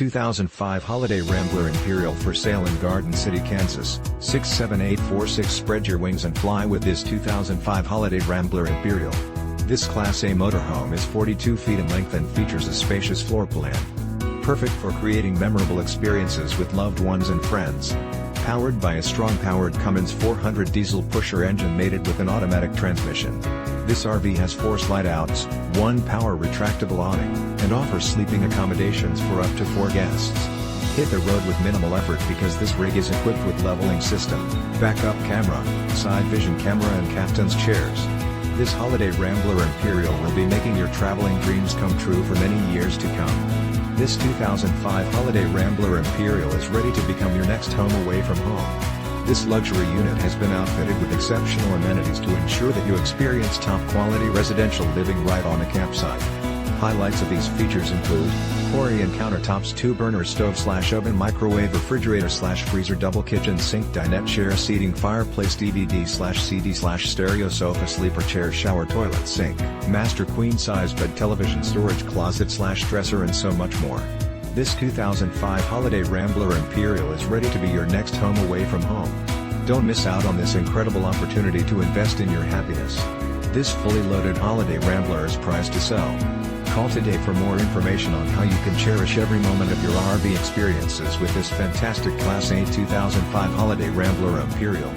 2005 Holiday Rambler Imperial for sale in Garden City, Kansas, 67846. Spread your wings and fly with this 2005 Holiday Rambler Imperial. This Class A motorhome is 42 feet in length and features a spacious floor plan. Perfect for creating memorable experiences with loved ones and friends. Powered by a strong-powered Cummins 400 diesel pusher engine mated with an automatic transmission. This RV has 4 slide-outs, 1 power retractable awning, and offers sleeping accommodations for up to 4 guests. Hit the road with minimal effort because this rig is equipped with leveling system, backup camera, side vision camera and captain's chairs. This Holiday Rambler Imperial will be making your traveling dreams come true for many years to come. This 2005 Holiday Rambler Imperial is ready to become your next home away from home. This luxury unit has been outfitted with exceptional amenities to ensure that you experience top-quality residential living right on a campsite. Highlights of these features include Corian countertops, 2-burner stove/oven, microwave, refrigerator/freezer, double kitchen sink, dinette chair seating, fireplace, DVD/CD/stereo, sofa, sleeper chair, shower, toilet, sink, master queen-size bed, television, storage closet/dresser, and so much more. This 2005 Holiday Rambler Imperial is ready to be your next home away from home. Don't miss out on this incredible opportunity to invest in your happiness. This fully loaded Holiday Rambler is priced to sell. Call today for more information on how you can cherish every moment of your RV experiences with this fantastic Class A 2005 Holiday Rambler Imperial.